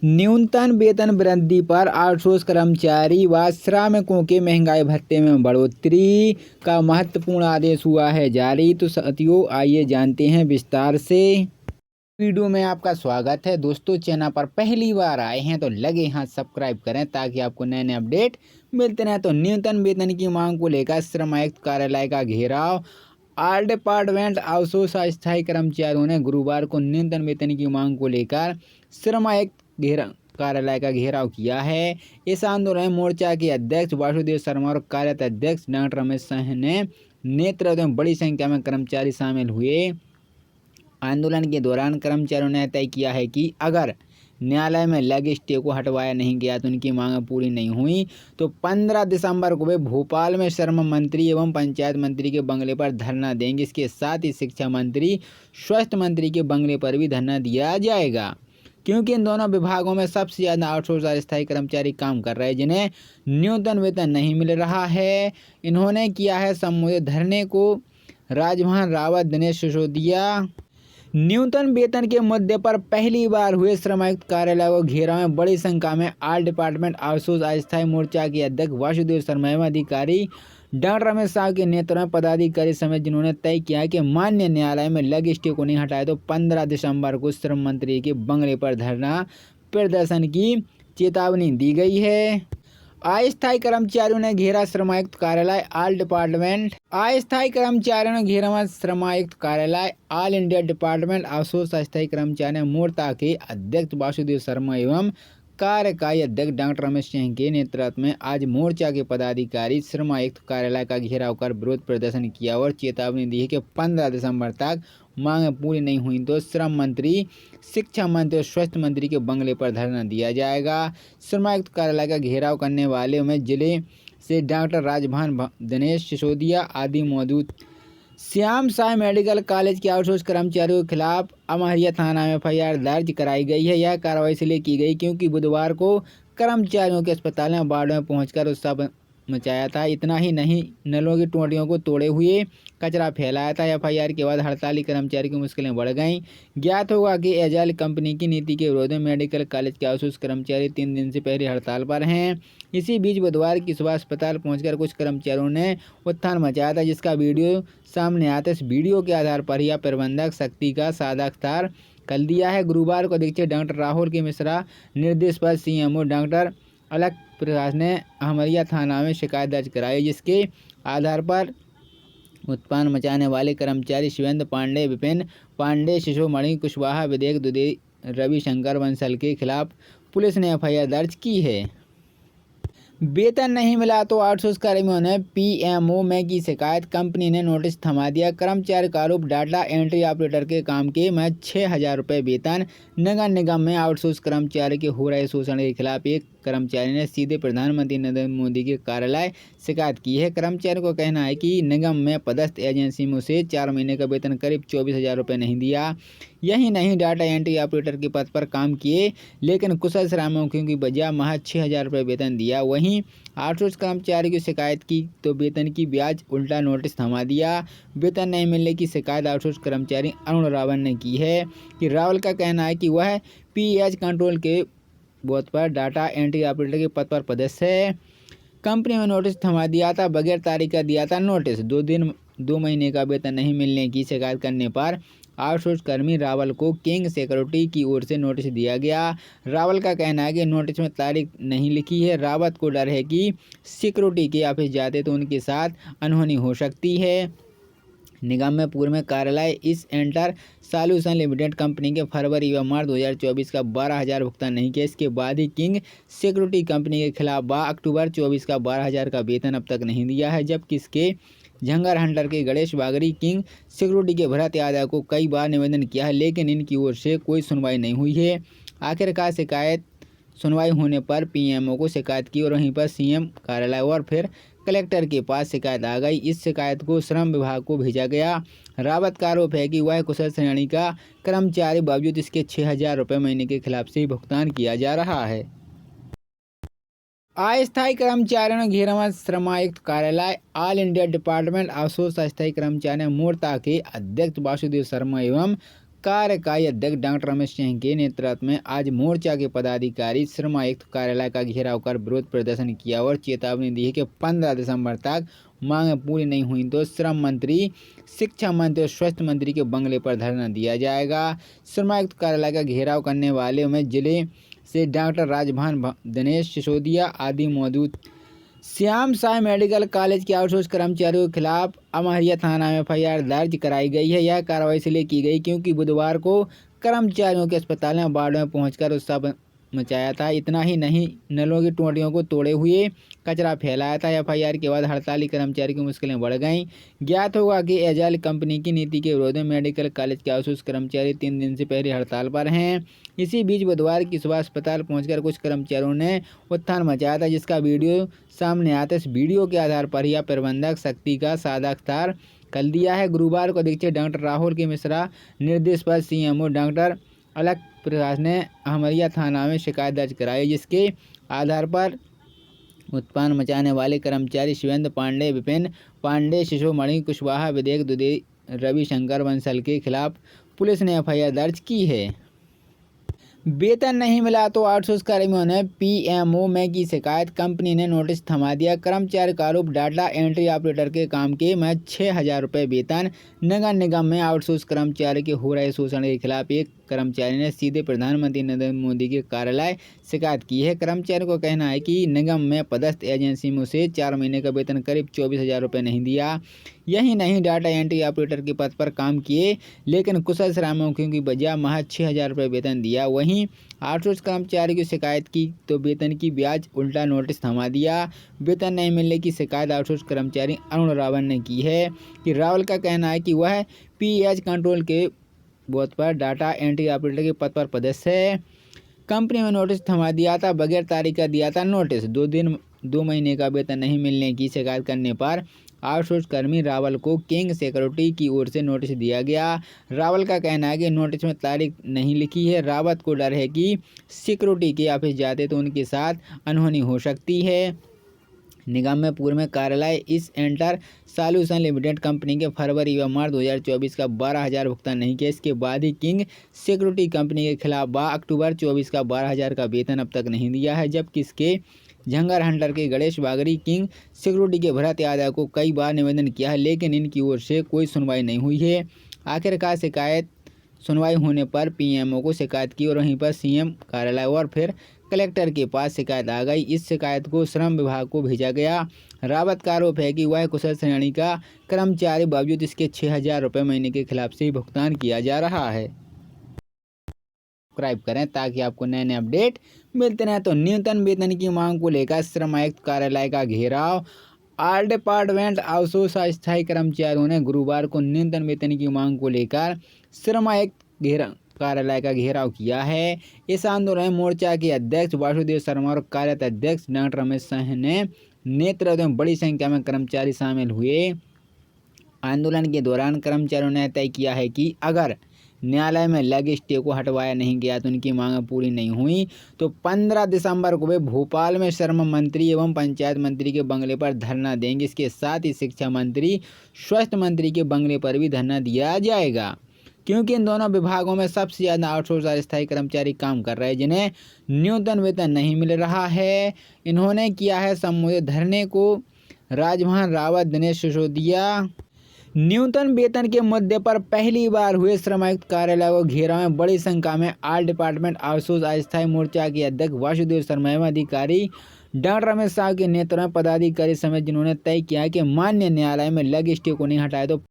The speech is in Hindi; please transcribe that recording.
न्यूनतम वेतन वृद्धि पर आउटसोर्स कर्मचारी व श्रमिकों के महंगाई भत्ते में बढ़ोतरी का महत्वपूर्ण आदेश हुआ है जारी। तो साथियों आइए जानते हैं विस्तार से। वीडियो में आपका स्वागत है। दोस्तों चैनल पर पहली बार आए हैं तो लगे हाथ सब्सक्राइब करें ताकि आपको नए नए अपडेट मिलते रहें। तो न्यूनतम वेतन की मांग को लेकर श्रम आयुक्त कार्यालय का घेराव। ऑल डिपार्टमेंट आउटसोर्स अस्थायी कर्मचारियों ने गुरुवार को न्यूनतम वेतन की मांग को लेकर श्रम आयुक्त कार्यालय का घेराव किया है। इस आंदोलन मोर्चा के अध्यक्ष वासुदेव शर्मा और कार्यरत अध्यक्ष डॉक्टर रमेश सिंह ने नेतृत्व में बड़ी संख्या में कर्मचारी शामिल हुए। आंदोलन के दौरान कर्मचारियों ने तय किया है कि अगर न्यायालय में लगे स्टे को हटवाया नहीं गया तो उनकी मांग पूरी नहीं हुई तो 15 दिसंबर को वे भोपाल में श्रम मंत्री एवं पंचायत मंत्री के बंगले पर धरना देंगे। इसके साथ ही शिक्षा मंत्री, स्वास्थ्य मंत्री के बंगले पर भी धरना दिया जाएगा, क्योंकि इन दोनों विभागों में सबसे ज़्यादा आउटसोर्स अस्थायी कर्मचारी काम कर रहे हैं जिन्हें न्यूनतम वेतन नहीं मिल रहा है। इन्होंने किया है संबोधित धरने को राजभवन रावत, दिनेश सिसोदिया। न्यूनतम वेतन के मुद्दे पर पहली बार हुए श्रम आयुक्त कार्यालय को घेराव में बड़ी संख्या में ऑल डिपार्टमेंट आउटसोर्स अस्थायी मोर्चा के अध्यक्ष वासुदेव शर्मा एवं अधिकारी डॉक्टर रमेश साहु के नेतृत्व में पदाधिकारी समेत जिन्होंने तय किया कि मान्य न्यायालय में लगे स्टे को नहीं हटाए तो 15 दिसंबर को श्रम मंत्री के बंगले पर धरना प्रदर्शन की चेतावनी दी गई है। अस्थायी कर्मचारियों ने घेरा श्रम आयुक्त कार्यालय। ऑल डिपार्टमेंट अस्थायी कर्मचारियों ने घेरा श्रम आयुक्त कार्यालय। ऑल इंडिया डिपार्टमेंट आउटसोर्स अस्थायी कर्मचारी मोर्चा के अध्यक्ष वासुदेव शर्मा एवं कार्यकारी अध्यक्ष डॉक्टर रमेश सिंह के नेतृत्व में आज मोर्चा के पदाधिकारी श्रम आयुक्त कार्यालय का घेराव कर विरोध प्रदर्शन किया और चेतावनी दी है कि 15 दिसंबर तक मांग पूरी नहीं हुई तो श्रम मंत्री, शिक्षा मंत्री और स्वास्थ्य मंत्री के बंगले पर धरना दिया जाएगा। श्रम आयुक्त कार्यालय का घेराव करने वाले में जिले से डॉक्टर राजभवन, दिनेश सिसोदिया आदि मौजूद। श्याम साई मेडिकल कॉलेज के आउटसोर्स कर्मचारियों के खिलाफ अमहरिया थाना में एफआईआर दर्ज कराई गई है। यह कार्रवाई इसलिए की गई क्योंकि बुधवार को कर्मचारियों के अस्पताल में वार्ड में पहुंचकर उत्साह मचाया था। इतना ही नहीं, नलों की टोटियों को तोड़े हुए कचरा फैलाया था। एफआईआर के बाद हड़ताली कर्मचारी की मुश्किलें बढ़ गईं। ज्ञात होगा कि एजाइल कंपनी की नीति के विरोध में मेडिकल कॉलेज के आउटसोर्स कर्मचारी 3 दिन से पहले हड़ताल पर हैं। इसी बीच बुधवार की सुबह अस्पताल पहुंचकर कुछ कर्मचारियों ने उत्थान मचाया था, जिसका वीडियो सामने आता। इस वीडियो के आधार पर यह प्रबंधक शक्ति का साक्षात्कार कर दिया है। गुरुवार को अधीक्षक डॉक्टर राहुल के मिश्रा निर्देश पर सीएमओ डॉक्टर अलख प्रकाश ने अमहरिया थाना में शिकायत दर्ज कराई, जिसके आधार पर उत्पाद मचाने वाले कर्मचारी शिवेंद्र पांडे, विपिन पांडे, शिशोमणि कुशवाहा, विवेक दुबे, रविशंकर बंसल के खिलाफ पुलिस ने एफआईआर दर्ज की है। वेतन नहीं मिला तो आउटसोर्स कर्मियों ने पीएमओ में की शिकायत। कंपनी ने नोटिस थमा दिया। कर्मचारी का आरोप, डाटा एंट्री ऑपरेटर के काम के में 6,000 रुपये वेतन। नगर निगम में आउटसोर्स कर्मचारी के हो रहे शोषण के खिलाफ एक कर्मचारी ने सीधे प्रधानमंत्री नरेंद्र मोदी के कार्यालय शिकायत की है। कर्मचारी को कहना है कि निगम में पदस्थ एजेंसी में उसे 4 महीने का वेतन करीब 24,000 रुपये नहीं दिया। यही नहीं, डाटा एंट्री ऑपरेटर के पद पर काम किए लेकिन कुशल श्रमिकों की बजाय महज 6,000 रुपये वेतन दिया। वहीं आउटसोर्स कर्मचारी की शिकायत की तो वेतन की ब्याज उल्टा नोटिस थमा दिया। वेतन नहीं मिलने की शिकायत आउटसोर्स कर्मचारी अरुण रावल ने की है कि रावल का कहना है कि वह पीएच कंट्रोल के बोर्ड पर डाटा एंट्री ऑपरेटर के पद पर पदस्थ है। कंपनी में नोटिस थमा दिया था, बगैर तारीख का दिया था नोटिस। 2 महीने का वेतन नहीं मिलने की शिकायत करने पर आउटसोर्स कर्मी रावल को किंग सिक्योरिटी की ओर से नोटिस दिया गया। रावल का कहना है कि नोटिस में तारीख नहीं लिखी है। रावत को डर है कि सिक्योरिटी के ऑफिस जाते तो उनके साथ अनहोनी हो सकती है। निगम में पूर्व में कार्यालय इस एंटर सॉल्यूशन लिमिटेड कंपनी के फरवरी व मार्च 2024 का 12,000 भुगतान नहीं किया। इसके बाद ही किंग सिक्योरिटी कंपनी के खिलाफ अक्टूबर 24 का 12,000 का वेतन अब तक नहीं दिया है, जबकि इसके झंगर हंटर के गणेश बागरी किंग सिक्योरिटी के भरत यादव को कई बार निवेदन किया है, लेकिन इनकी ओर से कोई सुनवाई नहीं हुई है। आखिरकार शिकायत सुनवाई होने पर पीएमओ को शिकायत की और वहीं पर सीएम कार्यालय और फिर कलेक्टर के पास शिकायत आ गई। इस शिकायत को श्रम विभाग को भेजा गया। रावत का आरोप है कि वह कुशल श्रेणी का कर्मचारी, बावजूद इसके 6,000 रुपये महीने के खिलाफ से भुगतान किया जा रहा है। अस्थायी कर्मचारियों ने घेरा श्रम आयुक्त कार्यालय। ऑल इंडिया डिपार्टमेंट आउटसोर्स अस्थायी कर्मचारी मोर्चा के अध्यक्ष वासुदेव शर्मा एवं कार्यकारी अध्यक्ष डॉक्टर रमेश सिंह के नेतृत्व में आज मोर्चा के पदाधिकारी श्रम आयुक्त कार्यालय का घेराव कर विरोध प्रदर्शन किया और चेतावनी दी है कि 15 दिसंबर तक मांगें पूरी नहीं हुई तो श्रम मंत्री, शिक्षा मंत्री और स्वास्थ्य मंत्री के बंगले पर धरना दिया जाएगा। श्रम आयुक्त कार्यालय का घेराव करने वाले में जिले से डॉक्टर राजभान, दिनेश सिसोदिया आदि मौजूद। श्याम साई मेडिकल कॉलेज के आउटसोर्स कर्मचारियों के खिलाफ अमहरिया थाना में एफआईआर दर्ज कराई गई है। यह कार्रवाई इसलिए की गई क्योंकि बुधवार को कर्मचारियों के अस्पताल में वार्ड में पहुंचकर उत्साह मचाया था। इतना ही नहीं, नलों की टोंटियों को तोड़े हुए कचरा फैलाया था। एफआईआर के बाद हड़ताली कर्मचारी की मुश्किलें बढ़ गईं। ज्ञात होगा कि एजाइल कंपनी की नीति के विरोध में मेडिकल कॉलेज के आउटसोर्स कर्मचारी 3 दिन से पहले हड़ताल पर हैं। इसी बीच बुधवार की सुबह अस्पताल पहुंचकर कुछ कर्मचारियों ने उत्थान मचाया था, जिसका वीडियो सामने आता है। इस वीडियो के आधार पर यह प्रबंधक शक्ति का सादा अख्तियार कर दिया है। गुरुवार को अधीक्षक डॉक्टर राहुल के मिश्रा निर्देश पर सीएमओ डॉक्टर अलख प्रकाश ने अमहरिया थाना में शिकायत दर्ज कराई, जिसके आधार पर उत्पान मचाने वाले कर्मचारी शिवेंद्र पांडे, विपिन पांडे, शिशोमणि कुशवाहा, विवेक दुबे, रविशंकर बंसल के खिलाफ पुलिस ने एफआईआर दर्ज की है। वेतन नहीं मिला तो आउटसोर्स कर्मियों ने पीएमओ में की शिकायत। कंपनी ने नोटिस थमा दिया। कर्मचारी का आरोप, डाटा एंट्री ऑपरेटर के काम के में 6,000 रुपये वेतन। नगर निगम में आउटसोर्स कर्मचारी के हो रहे शोषण के खिलाफ एक कर्मचारी ने सीधे प्रधानमंत्री नरेंद्र मोदी के कार्यालय शिकायत की है। कर्मचारी को कहना है कि निगम में पदस्थ एजेंसी में उसे 4 महीने का वेतन करीब 24,000 रुपये नहीं दिया। यही नहीं, डाटा एंट्री ऑपरेटर के पद पर काम किए लेकिन कुशल श्रमिकों की बजाय महज 6,000 रुपये वेतन दिया। वहीं आउटसोर्स कर्मचारी की शिकायत की तो वेतन की ब्याज उल्टा नोटिस थमा दिया। वेतन नहीं मिलने की शिकायत आउटसोर्स कर्मचारी अरुण रावल ने की है कि रावल का कहना है कि वह पीएच कंट्रोल के बोर्ड पर डाटा एंट्री ऑपरेटर के पद पर पदस्थ है। कंपनी में नोटिस थमा दिया था, बगैर तारीख का दिया था नोटिस। 2 महीने का वेतन नहीं मिलने की शिकायत करने पर आउटसोर्स कर्मी रावल को किंग सिक्योरिटी की ओर से नोटिस दिया गया। रावल का कहना है कि नोटिस में तारीख नहीं लिखी है। रावत को डर है कि सिक्योरिटी के ऑफिस जाते तो उनके साथ अनहोनी हो सकती है। निगम में पूर्व में कार्यालय इस एंटर सॉल्यूशन लिमिटेड कंपनी के फरवरी व मार्च 2024 का 12,000 भुगतान नहीं किया। इसके बाद ही किंग सिक्योरिटी कंपनी के खिलाफ अक्टूबर 24 का 12,000 का वेतन अब तक नहीं दिया है, जबकि इसके झंगर हंटर के गणेश बागरी किंग सिक्योरिटी के भरत यादव को कई बार निवेदन किया है, लेकिन इनकी ओर से कोई सुनवाई नहीं हुई है। आखिरकार शिकायत सुनवाई होने पर पीएमओ को शिकायत की और वहीं पर सीएम कार्यालय और फिर कलेक्टर के पास शिकायत आ गई। इस शिकायत को श्रम विभाग को भेजा गया। रावत का आरोप है कि वह कुशल श्रेणी का कर्मचारी, बावजूद इसके 6,000 रुपये महीने के खिलाफ से भुगतान किया जा रहा है। सब्सक्राइब करें ताकि आपको नए नए अपडेट मिलते रहें। तो न्यूनतम वेतन की मांग को लेकर श्रम आयुक्त कार्यालय का घेराव। ऑल डिपार्टमेंट आउटसोर्स अस्थायी कर्मचारियों ने गुरुवार को न्यूनतम वेतन की मांग को लेकर श्रम आयुक्त कार्यालय का घेराव किया है। इस आंदोलन मोर्चा के अध्यक्ष वासुदेव शर्मा और कार्यरत अध्यक्ष डॉक्टर रमेश सिंह ने नेतृत्व में बड़ी संख्या में कर्मचारी शामिल हुए। आंदोलन के दौरान कर्मचारियों ने तय किया है कि अगर न्यायालय में लगे स्टे को हटवाया नहीं गया तो उनकी मांगें पूरी नहीं हुई तो 15 दिसंबर को वे भोपाल में श्रम मंत्री एवं पंचायत मंत्री के बंगले पर धरना देंगे। इसके साथ ही शिक्षा मंत्री, स्वास्थ्य मंत्री के बंगले पर भी धरना दिया जाएगा, क्योंकि इन दोनों विभागों में सबसे ज़्यादा आउटसोर्स अस्थायी कर्मचारी काम कर रहे हैं, जिन्हें न्यूनतम वेतन नहीं मिल रहा है। इन्होंने किया है संबोधित धरने को राजभान रावत, दिनेश सिसोदिया। न्यूनतम वेतन के मुद्दे पर पहली बार हुए श्रम आयुक्त कार्यालय को घेराव में बड़ी संख्या में ऑल डिपार्टमेंट आउटसोर्स अस्थायी मोर्चा के अध्यक्ष वासुदेव शर्मा एवं अधिकारी डॉक्टर रमेश साहु के नेतृत्व में पदाधिकारी समेत, जिन्होंने तय किया कि मान्य न्यायालय में लगे स्टे को नहीं हटाए तो